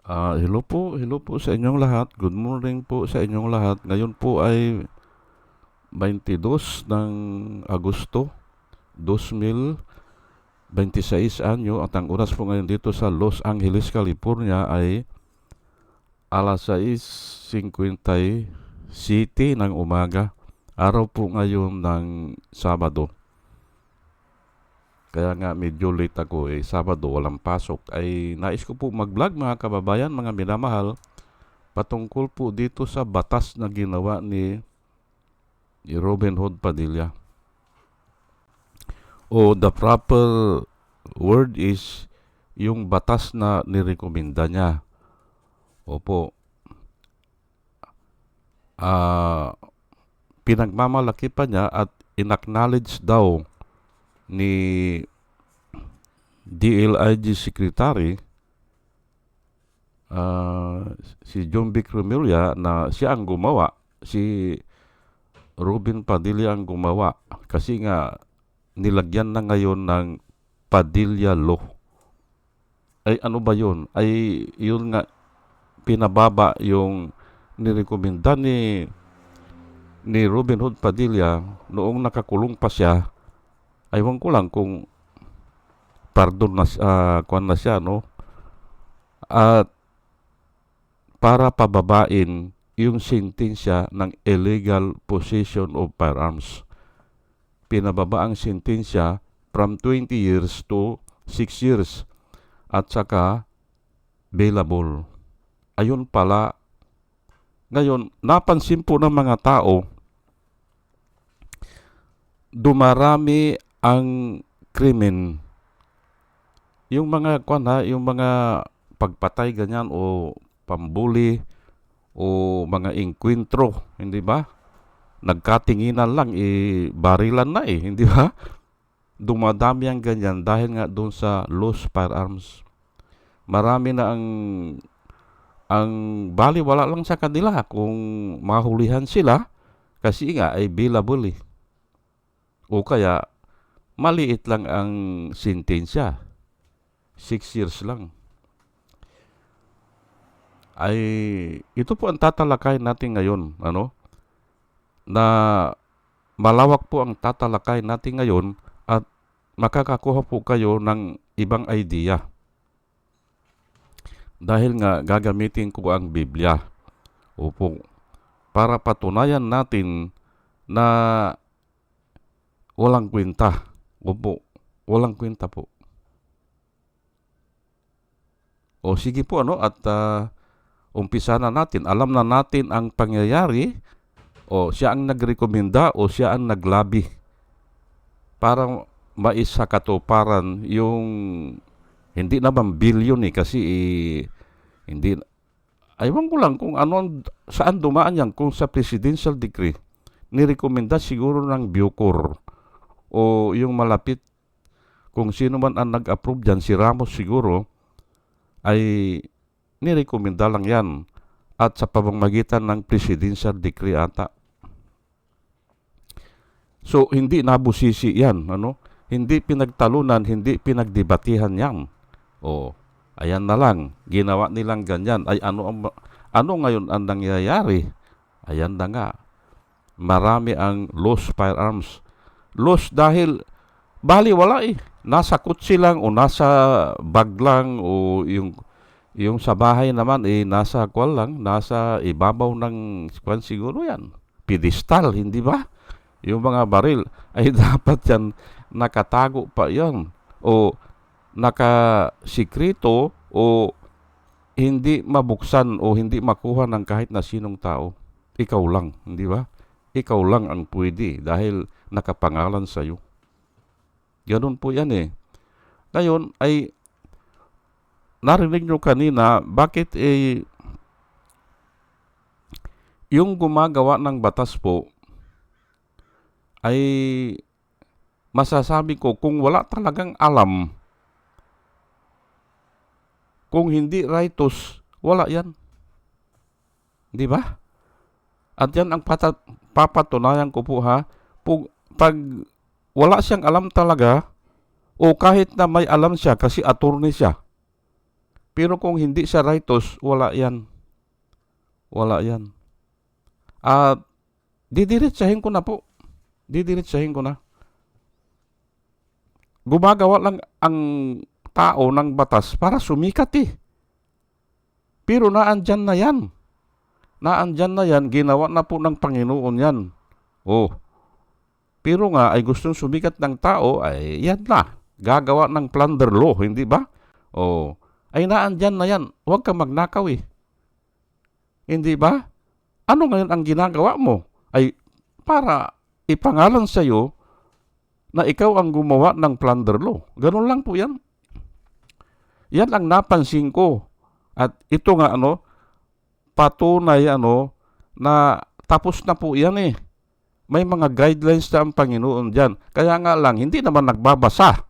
Hello po sa inyong lahat. Good morning po sa inyong lahat. Ngayon po ay 22 ng Agosto 2026 anyo at ang oras po ngayon dito sa Los Angeles, California ay alas 6:50 ng umaga. Araw po ngayon ng Sabado. Kaya nga medyo late ako Sabado, walang pasok. Ay nais ko po mag-vlog mga kababayan, mga minamahal, patungkol po dito sa batas na ginawa ni Robin Hood Padilla. O the proper word is yung batas na nirekomenda niya. Opo, pinagmamalaki pa niya at inacknowledge daw ni DLIG Secretary si John Vic Remulla na siya ang gumawa, si Robin Padilla ang gumawa kasi nga nilagyan na ngayon ng Padilla Law. Ay ano ba yun? Ay yun nga pinababa yung nirekomenda ni Robin Hood Padilla noong nakakulong pa siya. Aywan ko lang kung pardon na kuan na siya, no? At para pababain yung sentensya ng illegal possession of firearms. Pinababa ang sentensya from 20 years to 6 years at saka bailable. Ayun pala. Ngayon, napansin po ng mga tao, dumarami ang krimen. Yung mga yung mga pagpatay ganyan o pambuli o mga inkwentro, hindi ba? Nagkatinginan lang, barilan na hindi ba? Dumadami ang ganyan dahil nga doon sa loose firearms. Marami na ang baliwala lang sa kanila kung mahulihan sila kasi nga ay bailable O kaya maliit lang ang sentensya. 6 years lang. Ay ito po ang tatalakay natin ngayon, na malawak po ang tatalakay natin ngayon at makakakuha po kayo ng ibang idea. Dahil nga gagamitin ko ang Biblia. Opo. Para patunayan natin na walang kwenta. Opo. Walang kwenta po. O sige po at umpisa na natin. Alam na natin ang pangyayari o siya ang nagrekomenda o siya ang naglabi para maisakatuparan yung hindi naman bilyon kasi hindi aywan ko lang kung saan dumaan yan, kung sa presidential decree nirekomenda siguro ng Bucor o yung malapit, kung sino man ang nag-approve dyan, si Ramos siguro, ay nirekomenda lang yan at sa pamamagitan ng presidential decree ata. So hindi nabusisi yan, hindi pinagtalunan, hindi pinagdebatihan yan. Ayan na lang, ginawa nilang ganyan. Ay ano ngayon ang nangyayari? Ayan na nga, marami ang lost firearms. Lost dahil baliwala nasa kutsi lang o nasa bag lang o yung sa bahay naman nasa kwal lang, nasa ibabaw ng kwan siguro yan. Pedestal, hindi ba? Yung mga baril ay dapat yan nakatago pa yan o nakasikreto o hindi mabuksan o hindi makuha ng kahit na sinong tao. Ikaw lang, hindi ba? Ikaw lang ang pwede dahil nakapangalan sa'yo. Ganun po yan Ngayon ay narinig nyo kanina bakit yung gumagawa ng batas po ay masasabi ko kung wala talagang alam, kung hindi rightos, wala yan. Di ba? At yan ang papatunayan ko po pag wala siyang alam talaga o kahit na may alam siya kasi attorney siya, Pero kung hindi siya righteous, wala yan. Wala yan. At didiretsahin ko na po. Didiretsahin ko na. Gumagawa lang ang tao ng batas para sumikat eh. Pero naandyan na yan. Naandyan na yan, ginawa na po ng Panginoon yan. Oh. Pero nga, ay gustong sumikat ng tao, ay yan na. Gagawa ng plunder law, hindi ba? Oh. Ay naandyan na yan. Huwag kang magnakaw eh. Hindi ba? Ano ngayon ang ginagawa mo? Ay para ipangalan sa iyo na ikaw ang gumawa ng plunder law. Ganun lang po yan. Yan ang napansin ko. At ito nga patunay na tapos na po yan eh. May mga guidelines na ang Panginoon dyan. Kaya nga lang, hindi naman nagbabasa.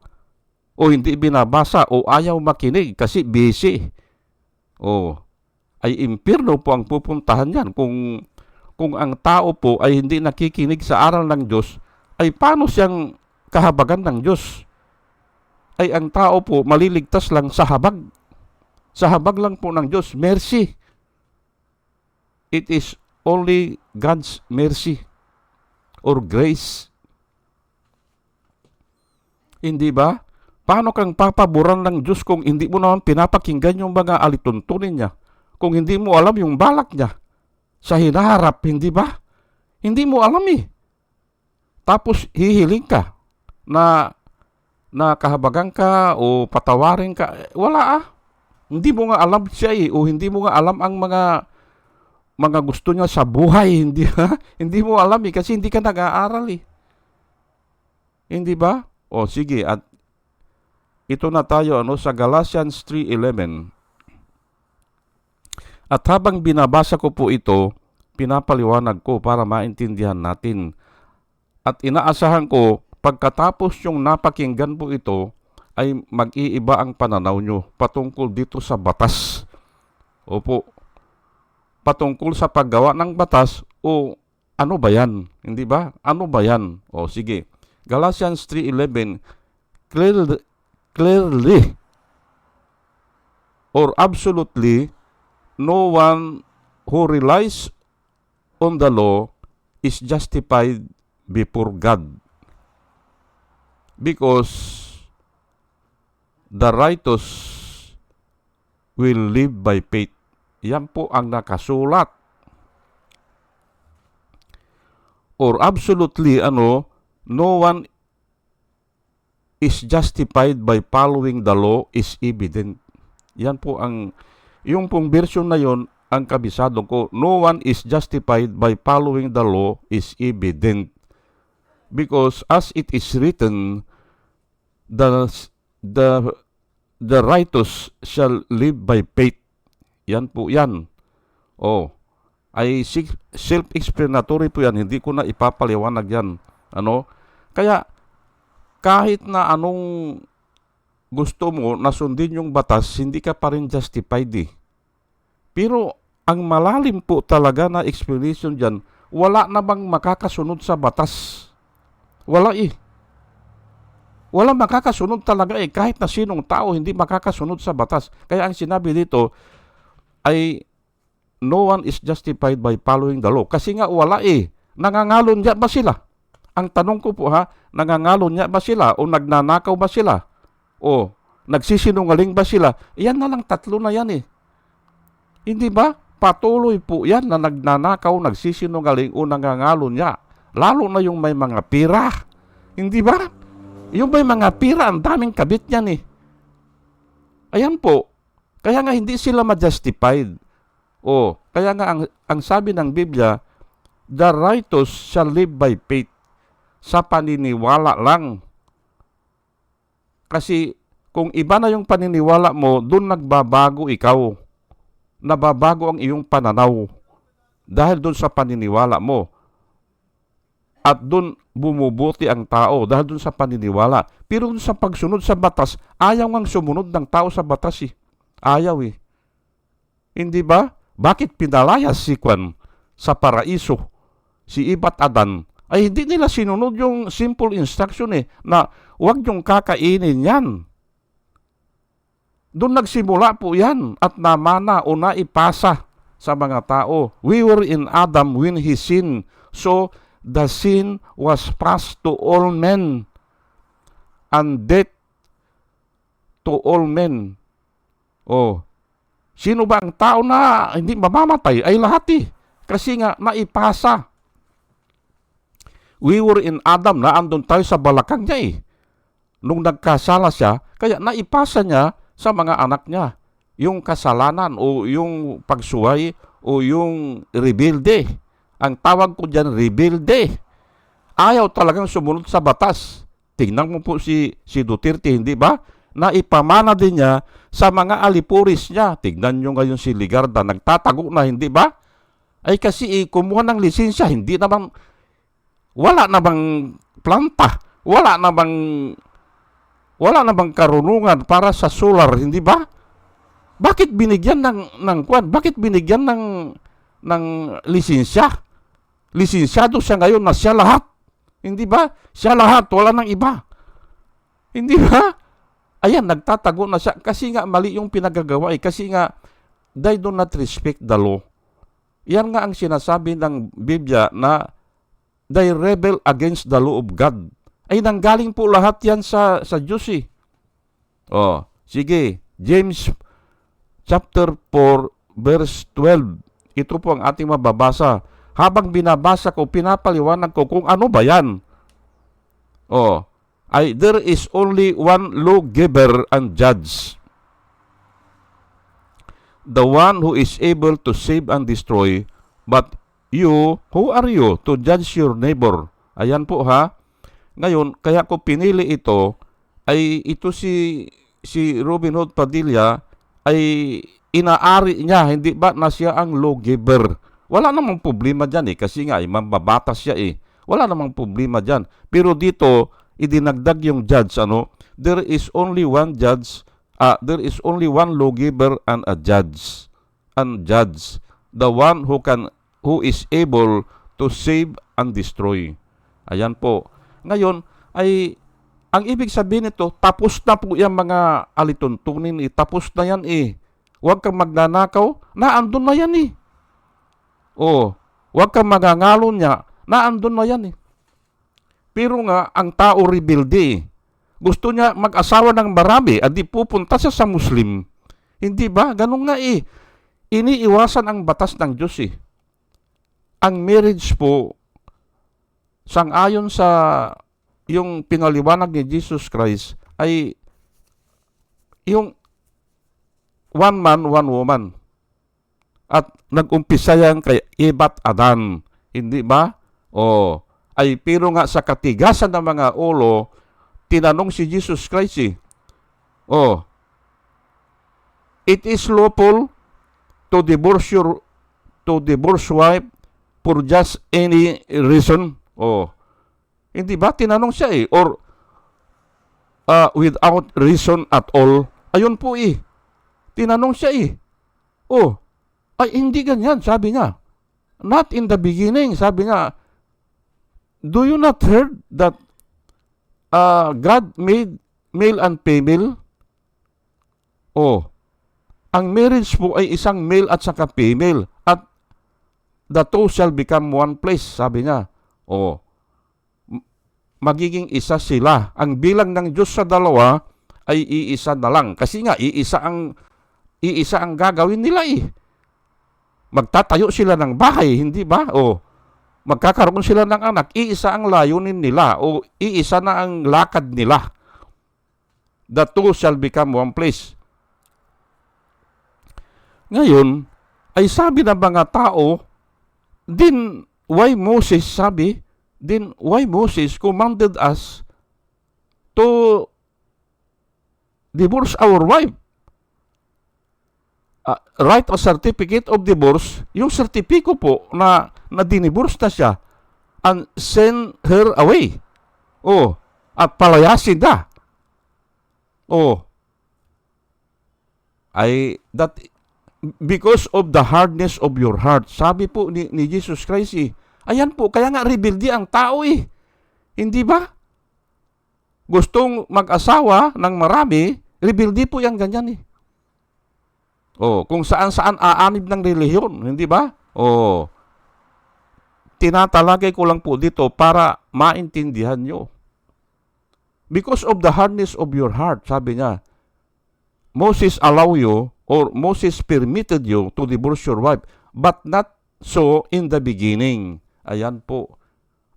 O hindi binabasa o ayaw makinig kasi busy. O ay impyerno po ang pupuntahan yan. Kung ang tao po ay hindi nakikinig sa aral ng Diyos, ay paano siyang kahabagan ng Diyos? Ay ang tao po maliligtas lang sa habag. Sa habag lang po ng Diyos. Mercy. It is only God's mercy or grace. Hindi ba? Paano kang papaboran ng Diyos kung hindi mo naman pinapakinggan yung mga alituntunin niya? Kung hindi mo alam yung balak niya sa hinaharap, hindi ba? Hindi mo alam eh. Tapos hihiling ka na kahabagan ka o patawarin ka. Wala ah. Hindi mo nga alam siya eh. O hindi mo nga alam ang mga gusto niya sa buhay. Hindi, hindi mo alam eh. Kasi hindi ka nag-aaral eh. Hindi ba? O sige. At ito na tayo sa Galatians 3:11. At habang binabasa ko po ito, pinapaliwanag ko para maintindihan natin. At inaasahan ko, pagkatapos yung napakinggan po ito, ay mag-iiba ang pananaw nyo patungkol dito sa batas. Opo, patungkol sa paggawa ng batas o ano ba yan? Hindi ba? Ano ba yan? O sige, Galatians 3:11, clearly or absolutely, no one who relies on the law is justified before God, because the righteous will live by faith. Yan po ang nakasulat. Or absolutely, no one is justified by following the law is evident. Yan po yung pong version na yon ang kabisado ko. No one is justified by following the law is evident. Because as it is written, the righteous shall live by faith. Yan po yan. Ay self-explanatory po yan. Hindi ko na ipapaliwanag yan. Kaya kahit na anong gusto mo na sundin yung batas, hindi ka pa rin justified eh. Pero ang malalim po talaga na explanation dyan, wala na bang makakasunod sa batas? Wala eh. Wala makakasunod talaga eh. Kahit na sinong tao hindi makakasunod sa batas. Kaya ang sinabi dito ay no one is justified by following the law. Kasi nga wala eh. Nangangalon niya ba sila? Ang tanong ko po nangangalon niya ba sila? O nagnanakaw ba sila? O nagsisinungaling ba sila? Yan na lang, tatlo na yan eh. Hindi ba? Patuloy po yan na nagnanakaw, nagsisinungaling o nangangalon niya. Lalo na yung may mga pira. Hindi ba? Yung may mga pira, ang daming kabit niyan eh. Ayan po. Kaya nga hindi sila ma-justified. Kaya nga ang sabi ng Biblia, the righteous shall live by faith. Sa paniniwala lang. Kasi kung iba na yung paniniwala mo, doon nagbabago ikaw. Nababago ang iyong pananaw. Dahil doon sa paniniwala mo. At doon bumubuti ang tao dahil doon sa paniniwala. Pero doon sa pagsunod sa batas, ayaw ngang sumunod ng tao sa batas eh. Ayaw eh. Hindi ba? Bakit pinalayas si Kwan sa paraiso, si Eva at Adan? Ay hindi nila sinunod yung simple instruction eh, na huwag yung kakainin yan. Doon nagsimula po yan at namana o naipasa sa mga tao. We were in Adam when he sinned. So, the sin was passed to all men and death to all men. Oh, sino ba ang tao na hindi mamamatay? Ay lahat eh. Kasi nga, naipasa. We were in Adam, naandun tayo sa balakang niya eh. Nung nagkasala siya, kaya naipasa niya sa mga anak niya yung kasalanan o yung pagsuway o yung rebelde. Ang tawag ko dyan, rebelde. Ayaw talagang sumunod sa batas. Tingnan mo po si Duterte, hindi ba? Naipamana din niya sa mga alipuris niya. Tignan nyo ngayon si Ligarda, nagtatago na, hindi ba? Ay kasi kumuha ng lisensya, hindi naman, wala namang planta, wala namang karunungan para sa solar, hindi ba? Bakit binigyan ng kwan? Bakit binigyan ng lisensya? Lisensyado siya ngayon na siya lahat. Hindi ba? Siya lahat, wala nang iba. Hindi ba? Ayan, nagtatago na siya. Kasi nga, mali yung pinagagawa eh. Kasi nga, they do not respect the law. Yan nga ang sinasabi ng Biblia na they rebel against the law of God. Ay nanggaling po lahat yan sa Diyos eh. Oh, sige, James chapter 4 verse 12. Ito po ang ating mababasa. Habang binabasa ko, pinapaliwanag ko kung ano ba yan. Oh, there is only one lawgiver and judge. The one who is able to save and destroy. But you, who are you to judge your neighbor? Ayan po ha. Ngayon, kaya ko pinili ito, ay ito si Robin Hood Padilla, ay inaari niya, hindi ba na siya ang lawgiver? Wala namang problema dyan eh, kasi nga, mambabatas siya eh. Wala namang problema dyan. Pero dito, idinagdag yung judge, there is only one judge, there is only one lawgiver and a judge. And judge, the one who is able to save and destroy. Ayan po. Ngayon, ay ang ibig sabihin nito, tapos na po yung mga alituntunin eh. Tapos na yan eh. Huwag kang magnanakaw, naandun na yan eh. Oh, huwag kang magangalo niya, naandun na yan eh. Pero nga, ang tao rebelde eh. Gusto niya mag-asawa ng marami, at di pupunta siya sa Muslim. Hindi ba? Ganun nga eh. Iniiwasan ang batas ng Diyos eh. Ang marriage po, sang-ayon sa yung pinaliwanag ni Jesus Christ, ay yung one man, one woman. At nag-umpisa yan kay Eva at Adan. Hindi ba? O, ay pero nga sa katigasan ng mga ulo, tinanong si Jesus Christ eh. Oh, it is lawful to divorce wife for just any reason. Oh, hindi ba? Tinanong siya eh. Or without reason at all. Ayun po eh. Tinanong siya eh. Oh, ay hindi ganyan, sabi niya. Not in the beginning, sabi niya. Do you not heard that God made male and female? Oh, ang marriage po ay isang male at saka female. At the two shall become one flesh, sabi niya. Oh, magiging isa sila. Ang bilang ng Diyos sa dalawa ay iisa na lang. Kasi nga, iisa ang gagawin nila eh. Magtatayo sila ng bahay, hindi ba? O, magkakaroon sila ng anak, iisa ang layunin nila o iisa na ang lakad nila. The two shall become one flesh. Ngayon, ay sabi ng mga tao, then why Moses commanded us to divorce our wife? Write a certificate of divorce, yung sertipiko po na dinivorce na siya, and send her away. Oh, at palayasin na. Oh, that because of the hardness of your heart. Sabi po ni Jesus Christ eh. Ayan po, kaya nga rebelde ang tao eh. Hindi ba? Gustong mag-asawa ng marami, rebelde po yung ganyan eh. Kung saan-saan aanib ng relihiyon, hindi ba? Tinatalagay ko lang po dito para maintindihan nyo. Because of the hardness of your heart, sabi niya, Moses allow you or Moses permitted you to divorce your wife, but not so in the beginning. Ayan po.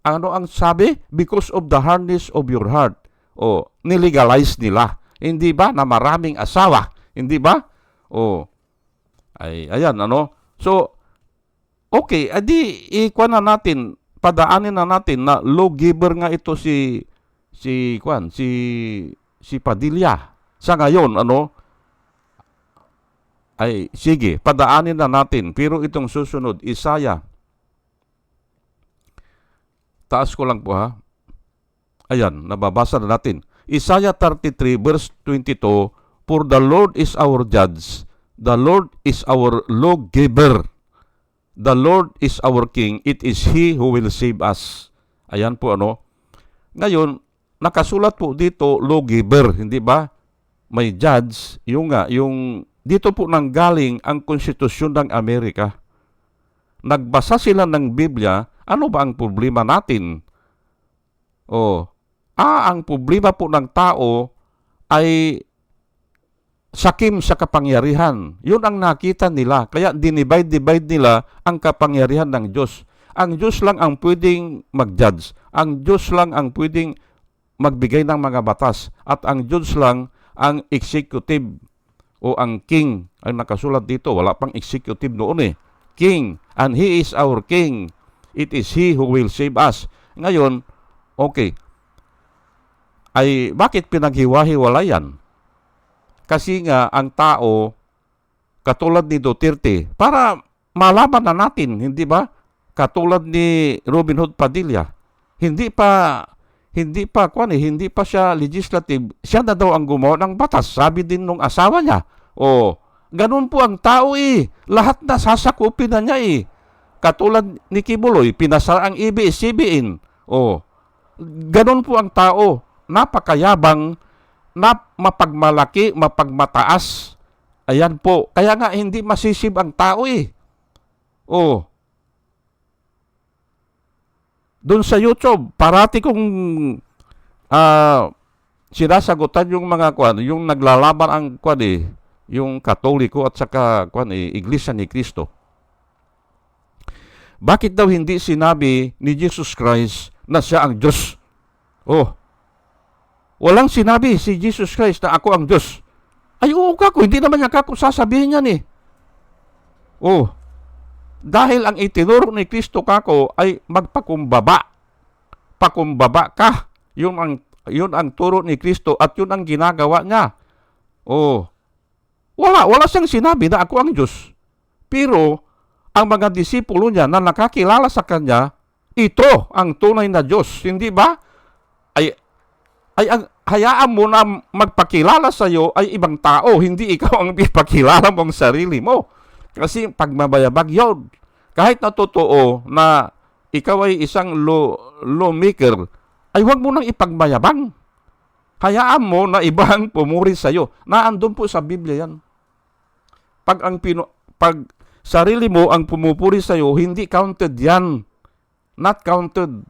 Ano ang sabi? Because of the hardness of your heart. Nilegalize nila. Hindi ba? Na maraming asawa. Hindi ba? Ayan, So, okay, ikuha na natin, padaanin na natin na lawgiver nga ito si Padilla. Sa ngayon, sige, padaanin na natin. Pero itong susunod, Isaiah. Taas ko lang po ha. Ayan, nababasa na natin. Isaiah 33 verse 22, For the Lord is our judge, the Lord is our lawgiver, the Lord is our king, it is He who will save us. Ayan po Ngayon, nakasulat po dito lawgiver, hindi ba? May judge, yung dito po nanggaling ang konstitusyon ng Amerika. Nagbasa sila ng Biblia, ano ba ang problema natin? Ang problema po ng tao ay sakim sa kapangyarihan. Yun ang nakita nila. Kaya dinivide nila ang kapangyarihan ng Diyos. Ang Diyos lang ang pwedeng mag-judge. Ang Diyos lang ang pwedeng magbigay ng mga batas. At ang Diyos lang ang executive o ang king. Ang nakasulat dito, wala pang executive noon King. And He is our king. It is He who will save us. Ngayon, okay. Bakit pinaghiwa-hiwalayan? Kasi nga, ang tao, katulad ni Duterte, para malaman na natin, hindi ba? Katulad ni Robin Hood Padilla, hindi pa siya legislative, siya na daw ang gumawa ng batas, sabi din nung asawa niya. Ganun po ang tao Lahat na sasakupin na niya Katulad ni Kibuloy, pinasara ang ABS-CBN. Ganun po ang tao. Napakayabang, mapagmalaki, mapagmataas. Ayan po. Kaya nga hindi masisib ang tao Doon sa YouTube, parati kong sinasagutan yung mga yung naglalaban ang yung Katoliko at saka Iglesia ni Cristo. Bakit daw hindi sinabi ni Jesus Christ na siya ang Diyos? Walang sinabi si Jesus Christ na ako ang Diyos. Hindi naman niya sasabihin yan dahil ang itinuro ni Kristo ay magpakumbaba. Pakumbaba ka. Yun ang turo ni Kristo at yun ang ginagawa niya. Wala siyang sinabi na ako ang Diyos. Pero ang mga disipulo niya na nakakilala sa kanya, ito ang tunay na Diyos. Hindi ba? Hayaan mo na magpakilala sa iyo ay ibang tao, hindi ikaw ang ipakilala mong sarili mo. Kasi pagmabayabag yun. Kahit na totoo na ikaw ay isang lawmaker, ay huwag mo nang ipagmayabang. Hayaan mo na ibang pumuri sa iyo. Naandun po sa Biblia yan. Pag sarili mo ang pumupuri sa iyo, hindi counted yan. Not counted.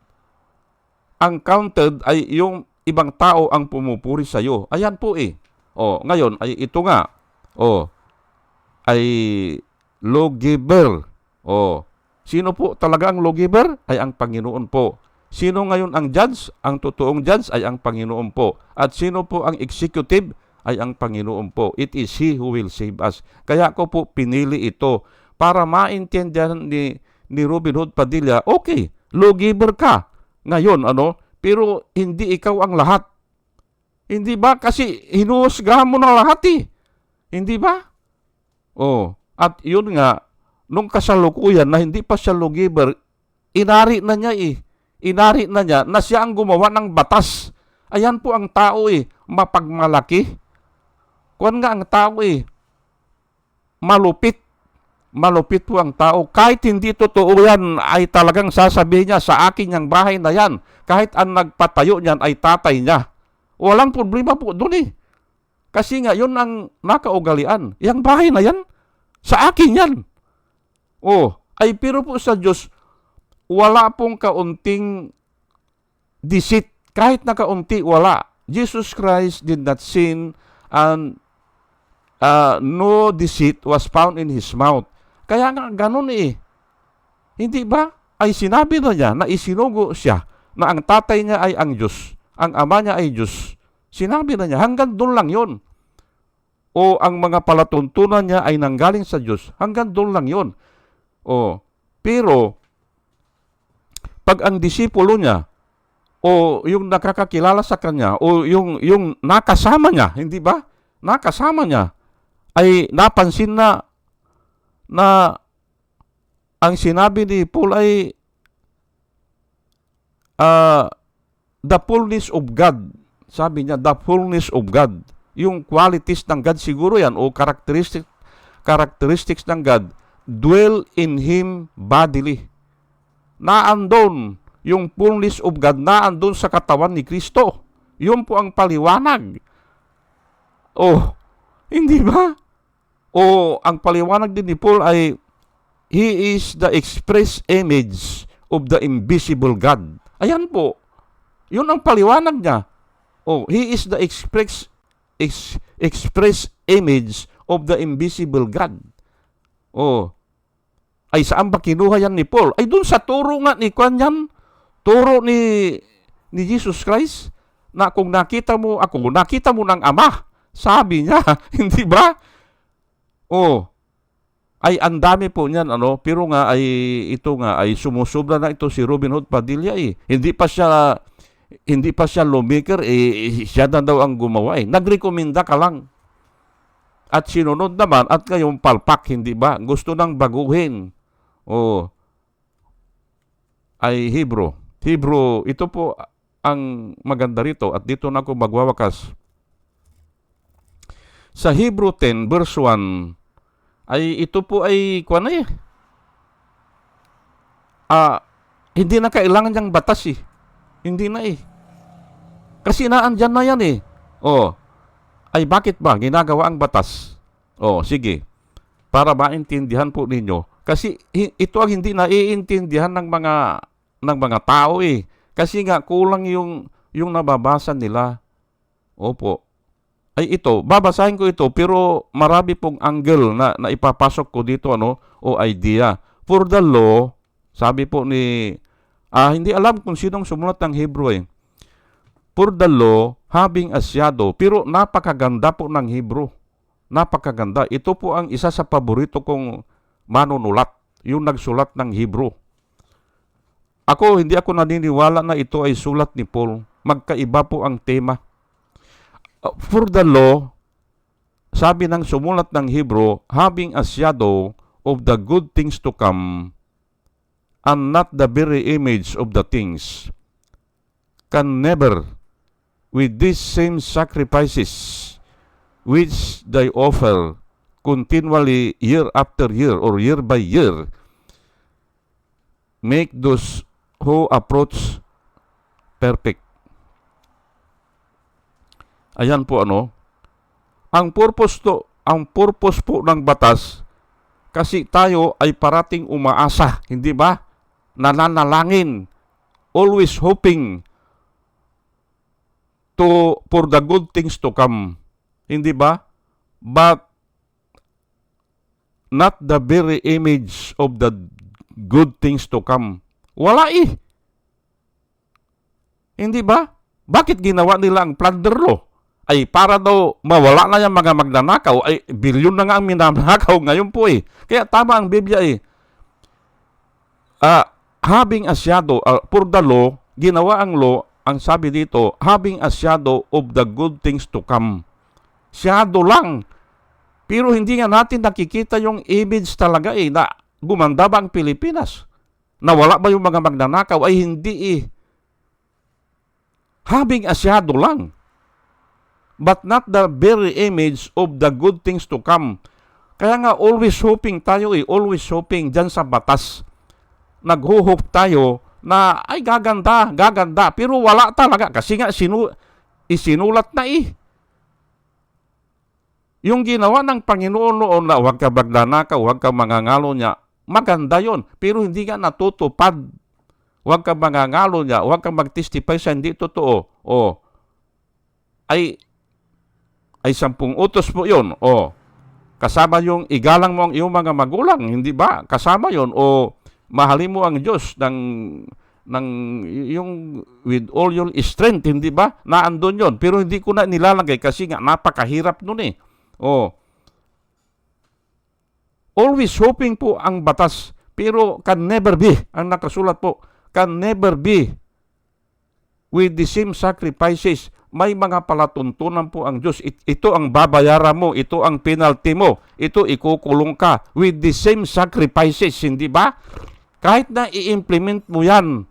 Ang counted ay yung ibang tao ang pumupuri sa iyo. Ayan po ngayon ay ito nga. Ay lawgiver. Sino po talaga ang lawgiver? Ay ang Panginoon po. Sino ngayon ang judge? Ang totoong judge ay ang Panginoon po. At sino po ang executive? Ay ang Panginoon po. It is He who will save us. Kaya ko po pinili ito para maintindihan ni Robin Hood Padilla, okay, lawgiver ka. Ngayon, pero hindi ikaw ang lahat. Hindi ba? Kasi hinuhusgahan mo na lahat Hindi ba? At yun nga, nung kasalukuyan na hindi pa siya lawgiver, inari na niya Inari na niya na siya ang gumawa ng batas. Ayan po ang tao mapagmalaki. Kuwan nga ang tao malupit. Malupit po ang tao. Kahit hindi totoo yan, ay talagang sasabihin niya sa akin yung bahay na yan. Kahit ang nagpatayo niyan ay tatay niya. Walang problema po doon Kasi nga, yun ang nakaugalian. Yung bahay na yan, Sa akin yan. Ay pero po sa Diyos, wala pong kaunting deceit. Kahit na kaunti, wala. Jesus Christ did not sin and no deceit was found in His mouth. Kaya nga ganun eh. Hindi ba? Ay sinabi na niya na isinugo siya na ang tatay niya ay ang Diyos, ang ama niya ay Diyos. Sinabi na niya, hanggang doon lang yon. O ang mga palatuntunan niya ay nanggaling sa Diyos, hanggang doon lang yon. Pero, pag ang disipulo niya, o yung nakakakilala sa kanya, o yung nakasama niya, hindi ba? Nakasama niya, ay napansin na ang sinabi ni Paul ay the fullness of God. Sabi niya, the fullness of God. Yung qualities ng God siguro yan, o characteristics ng God, dwell in Him bodily. Naandun yung fullness of God, naandun sa katawan ni Kristo. Yun po ang paliwanag. Hindi ba? Ang paliwanag din ni Paul ay, He is the express image of the invisible God. Ayan po. Yun ang paliwanag niya. He is the express image of the invisible God. Ay saan ba kinuha yan ni Paul? Ay dun sa turo nga ni Kwanyan, turo ni Jesus Christ, na kung nakita mo ako, nakita mo ng Ama. Sabi niya, hindi ba? Ay ang dami po niyan, pero nga ay ito nga ay sumusobra na ito si Robin Hood Padilla eh. Hindi pa siya lawmaker, siya na daw ang gumawa eh. Nagrekomenda ka lang. At sinunod naman at ngayong palpak, hindi ba? Gusto nang baguhin. Ay Hebrew, ito po ang maganda rito at dito na ako magwawakas. Sa Hebrew 10 verse 1, ay ito po ay hindi na kailangan niyang batas eh. Hindi na eh. Kasi naandyan na yan eh. Ay bakit ba ginagawa ang batas? Sige. Para maintindihan po ninyo. Kasi ito ang hindi naiintindihan ng mga tao eh. Kasi nga kulang yung nababasa nila. Opo. Ay ito, babasahin ko ito pero marami pong angle na ipapasok ko dito o idea. For the law, sabi po ni hindi alam kung sinong sumulat ng Hebrew eh. For the law, having a shadow, pero napakaganda po ng Hebrew. Napakaganda. Ito po ang isa sa paborito kong manunulat, yung nagsulat ng Hebrew. Hindi ako naniniwala na ito ay sulat ni Paul. Magkaiba po ang tema. For the law, sabi ng sumulat ng Hebrew, having a shadow of the good things to come, and not the very image of the things, can never, with these same sacrifices, which they offer continually year after year or year by year, make those who approach perfect. Ayan po ang purpose po ng batas, kasi tayo ay parating umaasa, hindi ba? Nananalangin, always hoping for the good things to come. Hindi ba? But not the very image of the good things to come. Wala eh. Hindi ba? Bakit ginawa nila ang plunder law? Ay para daw mawala na yung mga magnanakaw, ay bilyon na nga ang minanakaw ngayon po eh. Kaya tama ang Biblia eh. Having a shadow, for the law, ginawa ang law, ang sabi dito, having a shadow of the good things to come. Shadow lang. Pero hindi nga natin nakikita yung image talaga eh, na gumanda ba ang Pilipinas? Nawala ba yung mga magnanakaw? Ay hindi eh. Having a shadow lang. But not the very image of the good things to come. Kaya nga always hoping tayo eh, always hoping dyan sa batas. Nag-hope tayo na ay gaganda. Pero wala talaga kasi nga isinulat na eh. Yung ginawa ng Panginoon noon na huwag ka magnanakaw, huwag ka mangangalo niya, maganda yon. Pero hindi ka natutupad. Huwag ka mangangalo niya, huwag ka mag-testify sa hindi totoo. O, ay 10 utos po yon. O, kasama yung igalang mo ang iyong mga magulang, hindi ba? Kasama yon. O, mahalin mo ang Diyos ng yung with all your strength, hindi ba? Naandun yon. Pero hindi ko na nilalagay kasi nga napakahirap nun eh. O, always hoping po ang batas, pero can never be, ang nakasulat po, can never be with the same sacrifices. May mga palatuntunan po ang Diyos. Ito ang babayaran mo, ito ang penalty mo, ito ikukulong ka with the same sacrifices, hindi ba? Kahit na i-implement mo yan,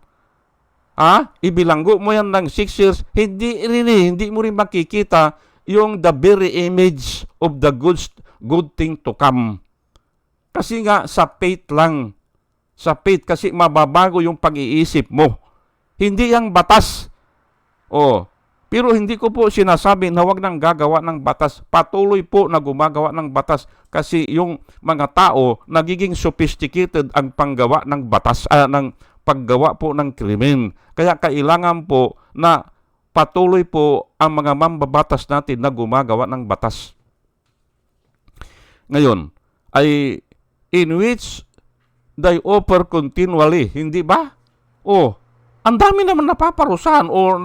ibilanggo mo yan ng 6 years, hindi mo rin makikita yung the very image of the good thing to come. Kasi nga sa faith lang. Sa faith kasi mababago yung pag-iisip mo. Hindi yung batas. Pero hindi ko po sinasabi na huwag nang gagawa ng batas. Patuloy po na gumagawa ng batas kasi yung mga tao nagiging sophisticated ang panggawa ng batas, ng paggawa po ng krimen. Kaya kailangan po na patuloy po ang mga mambabatas natin na gumagawa ng batas. Ngayon, ay in which they offer continually, hindi ba? Ang dami naman napaparusahan o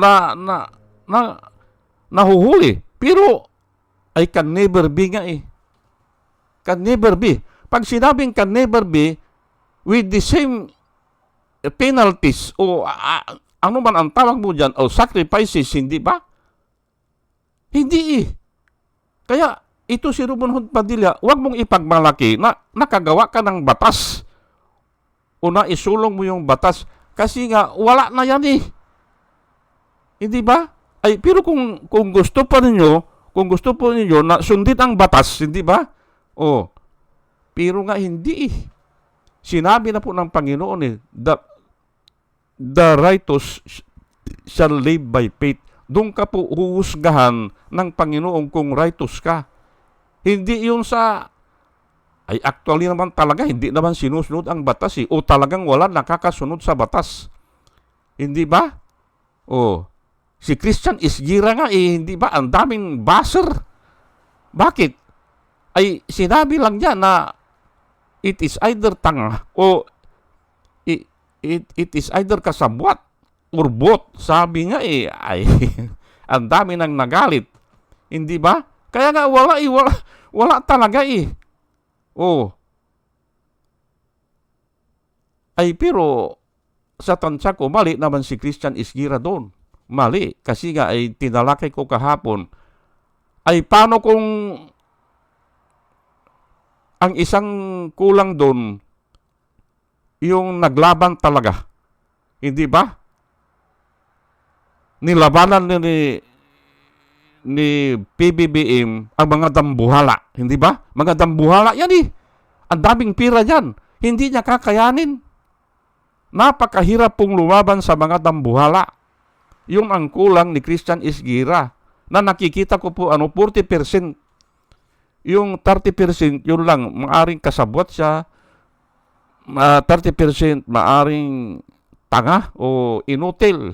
nahuhuli. Pero, ay can never be nga eh. Can never be. Pag sinabing can never be, with the same penalties o ano man ang tawag mo dyan, o sacrifices, hindi ba? Hindi eh. Kaya, ito si Ruben Hood Padilla, huwag mong ipagmalaki na nakagawa ka ng batas o na isulong mo yung batas kasi nga, wala na yan eh. Hindi ba? Pero kung gusto po ninyo na sundin ang batas, hindi ba? Pero nga hindi eh. Sinabi na po ng Panginoon eh, the righteous shall live by faith. Doon ka po huhusgahan ng Panginoon kung righteous ka. Hindi yung actually naman talaga, hindi naman sinusunod ang batas eh. O talagang wala nakakasunod sa batas. Hindi ba? Si Christian Isgira nga eh, hindi ba? Ang daming baser. Bakit? Sinabi lang niya na it is either tanga o it is either kasabwat or both. Sabi nga eh, ang dami nang nagalit. Hindi ba? Kaya nga wala talaga eh. Pero sa tansya ko, mali naman si Christian Isgira doon. Mali. Kasi nga tinalakay ko kahapon. Paano kung ang isang kulang doon yung naglaban talaga? Hindi ba? Nilabanan ni PBBM ang mga dambuhala. Hindi ba? Mga dambuhala yan eh. Ang daming pira yan. Hindi niya kakayanin. Napakahirap pong lumaban sa mga dambuhala. Yung ang kulang ni Christian Isgira na nakikita ko po 40%. Yung 30% yun lang maaring kasabwat siya. 30% maaring tanga o inutil.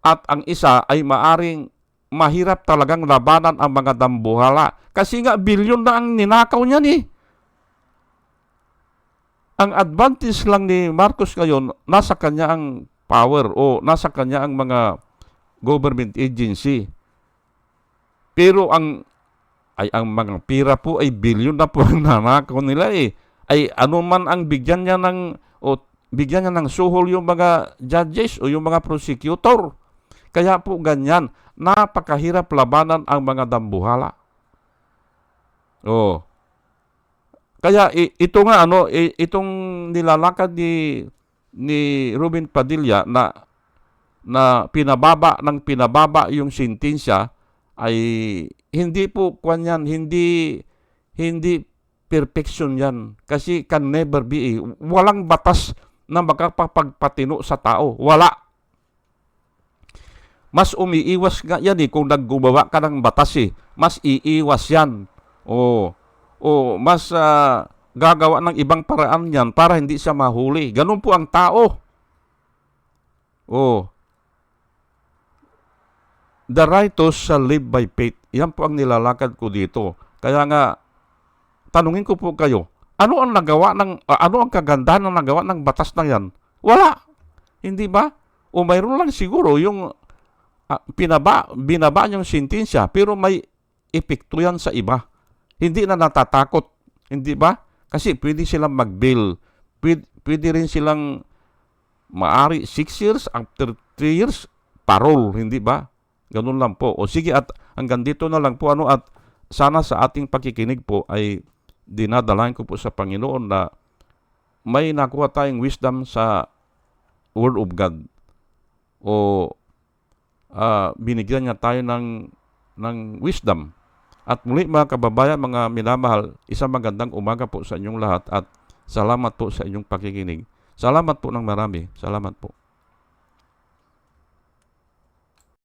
At ang isa ay maaring mahirap talagang labanan ang mga dambuhala. Kasi nga, bilyon na ang ninakaw niyan eh. Ang advantage lang ni Marcos ngayon, nasa kanya ang power o nasa kanya ang mga government agency. Pero ang mga pira po ay bilyon na po ang nanakaw nila eh. Ano man ang bigyan niya ng suhol yung mga judges o yung mga prosecutor. Kaya po ganyan, napakahirap labanan ang mga dambuhala. Kaya ito nga itong nilalakad ni Ruben Padilla na pinababa yung sentensya ay hindi po kanyan, hindi perfection yan. Kasi can never be. Walang batas na makapagpatino sa tao. Wala. Mas umiiwas nga yan kung naggumawa ka ng batas Mas iiwas yan. Mas gagawa ng ibang paraan yan para hindi siya mahuli. Ganun po ang tao. The righteous shall live by faith. Yan po ang nilalakad ko dito. Kaya nga, tanungin ko po kayo, ano ang kagandahan ng nagawa ng batas na yan? Wala. Hindi ba? O mayroon lang siguro yung binaba yung sentensya, pero may epekto yan sa iba. Hindi na natatakot. Hindi ba? Kasi pwede silang mag-bail. Pwede rin silang maari 6 years, after 3 years, parole. Hindi ba? Ganun lang po. O sige, at hanggang dito na lang po. At sana sa ating pakikinig po ay dinadalain ko po sa Panginoon na may nakuha tayong wisdom sa Word of God. Binigyan niya tayo ng wisdom. At muli mga kababayan, mga minamahal, isang magandang umaga po sa inyong lahat at salamat po sa inyong pakikinig. Salamat po ng marami. Salamat po.